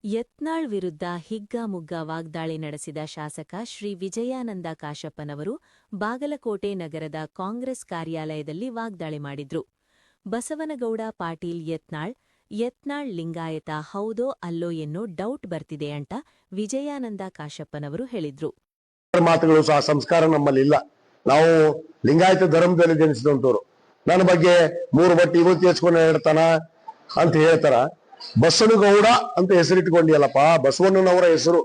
ಯತ್ನಾಳ್ ವಿರುದ್ಧ ಹಿಗ್ಗಾಮುಗ್ಗಾ ವಾಗ್ದಾಳಿ ನಡೆಸಿದ ಶಾಸಕ ಶ್ರೀ ವಿಜಯಾನಂದ ಕಾಶಪ್ಪನವರು ಬಾಗಲಕೋಟೆ ನಗರದ ಕಾಂಗ್ರೆಸ್ ಕಾರ್ಯಾಲಯದಲ್ಲಿ ವಾಗ್ದಾಳಿ ಮಾಡಿದ್ರು. ಬಸವನಗೌಡ ಪಾಟೀಲ್ ಯತ್ನಾಳ್ ಲಿಂಗಾಯತ ಹೌದೋ ಅಲ್ಲೋ ಎನ್ನೋ ಡೌಟ್ ಬರ್ತಿದೆ ಅಂತ ವಿಜಯಾನಂದ ಕಾಶಪ್ಪನವರು ಹೇಳಿದ್ರು. ಮಾತುಗಳು ಸಹ ಸಂಸ್ಕಾರ ನಮ್ಮಲ್ಲಿಲ್ಲ. ನಾವು ಲಿಂಗಾಯತ ಧರ್ಮದಲ್ಲಿ ಜನಿಸಿದಂತವ್ರು. ನನ್ನ ಬಗ್ಗೆ 3 ಬಟ್ಟೆ ಇವತ್ತು ಹೆಚ್ಕೊಂಡು ಹೇಳ್ತಾನ ಅಂತ ಹೇಳ್ತಾರ. ಬಸವನಗೌಡ ಅಂತ ಹೆಸರಿಟ್ಕೊಂಡಿಯಲ್ಲಪ್ಪ, ಬಸವಣ್ಣನವರ ಹೆಸರು,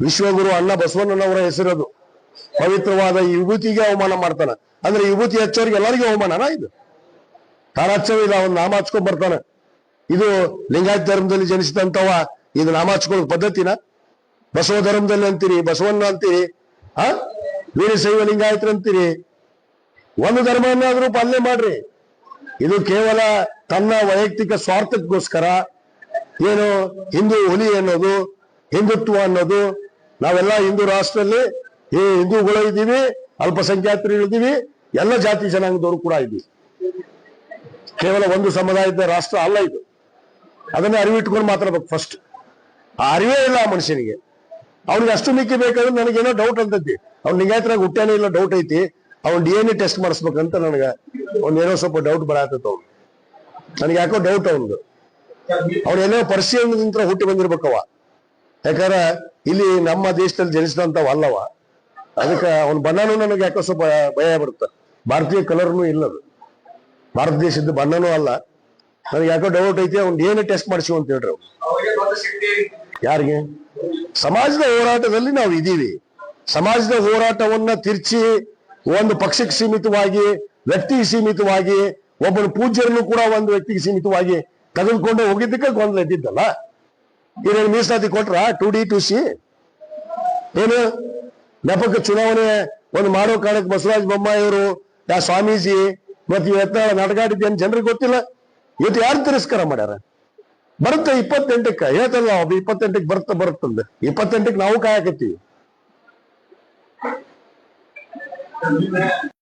ವಿಶ್ವಗುರು ಅಣ್ಣ ಬಸವಣ್ಣನವರ ಹೆಸರದು. ಪವಿತ್ರವಾದ ಈ ವಿಭೂತಿಗೆ ಅವಮಾನ ಮಾಡ್ತಾನ ಅಂದ್ರೆ ವಿಭೂತಿ ಹಚ್ಚೋರಿಗೆ ಎಲ್ಲರಿಗೂ ಅವಮಾನನಾ? ಇದು ತಾನು ಹಚ್ಚೋದಿಲ್ಲ, ಅವ್ನು ನಾಮ ಹಚ್ಕೊಂಡ್ ಬರ್ತಾನೆ. ಇದು ಲಿಂಗಾಯತ ಧರ್ಮದಲ್ಲಿ ಜನಿಸಿದಂತವ ಇದು ನಾಮ ಹಚ್ಕೊಳ್ಳೋ ಪದ್ಧತಿನ? ಬಸವ ಧರ್ಮದಲ್ಲಿ ಅಂತೀರಿ, ಬಸವಣ್ಣ ಅಂತೀರಿ, ವೀರಶೈವ ಲಿಂಗಾಯತರು ಅಂತೀರಿ. ಒಂದು ಧರ್ಮವನ್ನಾದ್ರೂ ಪಾಲನೆ ಮಾಡ್ರಿ. ಇದು ಕೇವಲ ತನ್ನ ವೈಯಕ್ತಿಕ ಸ್ವಾರ್ಥಕ್ಕೋಸ್ಕರ ಏನು ಹಿಂದೂ ಹುಲಿ ಅನ್ನೋದು, ಹಿಂದುತ್ವ ಅನ್ನೋದು, ನಾವೆಲ್ಲ ಹಿಂದೂ ರಾಷ್ಟ್ರದಲ್ಲಿ ಹಿಂದೂಗಳು ಇದ್ದೀವಿ, ಅಲ್ಪಸಂಖ್ಯಾತರು ಇದ್ದೀವಿ, ಎಲ್ಲ ಜಾತಿ ಜನಾಂಗದವರು ಕೂಡ ಇದ್ದೀವಿ. ಕೇವಲ ಒಂದು ಸಮುದಾಯದ ರಾಷ್ಟ್ರ ಅಲ್ಲ ಇದು. ಅದನ್ನೇ ಅರಿವಿಟ್ಕೊಂಡು ಮಾತಾಡ್ಬೇಕು ಫಸ್ಟ್. ಆ ಅರಿವೇ ಇಲ್ಲ ಆ ಮನುಷ್ಯನಿಗೆ. ಅವ್ನಿಗೆ ಅಷ್ಟು ಮಿಕ್ಕಿ ಬೇಕಾದ್ರೆ ನನಗೇನೋ ಡೌಟ್ ಅಂತೈತಿ. ಅವ್ನು ಲಿಂಗಾಯತರಾಗ ಹುಟ್ಟಾನೇ ಇಲ್ಲ, ಡೌಟ್ ಐತಿ. ಅವ್ನು DNA ಟೆಸ್ಟ್ ಮಾಡಿಸ್ಬೇಕಂತ ನನಗೆ ಒಂದೇನೋ ಸ್ವಲ್ಪ ಡೌಟ್ ಬರತ್ತೈತ. ಅವ್ನು ನನಗೆ ಯಾಕೋ ಡೌಟ್ ಅವನದು. ಅವ್ನೇನೋ ಪರ್ಷಿಯನ್ನಿಂದ ಹುಟ್ಟಿ ಬಂದಿರ್ಬೇಕವ. ಯಾಕಂದ್ರೆ ಇಲ್ಲಿ ನಮ್ಮ ದೇಶದಲ್ಲಿ ಜನಿಸಿದಂತವ ಅಲ್ಲವ. ಅದಕ್ಕೆ ಅವ್ನ ಬಣ್ಣನೂ ನನಗೆ ಯಾಕೋ ಸ್ವಲ್ಪ ಭಯ ಬರುತ್ತೆ. ಭಾರತೀಯ ಕಲರ್ನು ಇಲ್ಲದು, ಭಾರತ ದೇಶದ ಬಣ್ಣನೂ ಅಲ್ಲ. ನನಗೆ ಯಾಕೋ ಡೌಟ್ ಐತಿ. ಅವ್ನು DNA ಟೆಸ್ಟ್ ಮಾಡಿಸಿವ್ ಅಂತ ಹೇಳ್ರಿ. ಯಾರಿಗೆ? ಸಮಾಜದ ಹೋರಾಟದಲ್ಲಿ ನಾವು ಇದ್ದೀವಿ. ಸಮಾಜದ ಹೋರಾಟವನ್ನ ತಿರ್ಚಿ ಒಂದು ಪಕ್ಷಕ್ಕೆ ಸೀಮಿತವಾಗಿ, ವ್ಯಕ್ತಿಗೆ ಸೀಮಿತವಾಗಿ, ಒಬ್ಬನ ಪೂಜ್ಯರನ್ನು ಕೂಡ ಒಂದು ವ್ಯಕ್ತಿಗೆ ಸೀಮಿತವಾಗಿ ತೆಗೆದುಕೊಂಡು ಹೋಗಿದ್ದಕ್ಕೆ ಗೊಂದಲ ಎದ್ದಿದ್ದಲ್ಲ. ಏನೇನು ಮೀಸಲಾತಿ ಕೊಟ್ರ 2D 2C ಏನು ನೆಪಕ್ಕೆ ಚುನಾವಣೆ ಒಂದು ಮಾಡೋ ಕಾರಣಕ್ಕೆ ಬಸವರಾಜ ಬೊಮ್ಮಾಯಿಯವರು, ಯಾ ಸ್ವಾಮೀಜಿ ಮತ್ತೆ ಯತ್ನಾಳ ನಾಟಕಾಡಿದ್ದೇನು ಜನರಿಗೆ ಗೊತ್ತಿಲ್ಲ. ಇವತ್ತು ಯಾರು ತಿರಸ್ಕಾರ ಮಾಡ್ಯಾರ? ಬರುತ್ತೆ 28ಕ್ಕೆ ಹೇಳ್ತಲ್ಲ, 28ಕ್ಕೆ ಬರುತ್ತಂದ. 28ಕ್ಕೆ ನಾವು ಕಾಯಕತ್ತೀವಿ.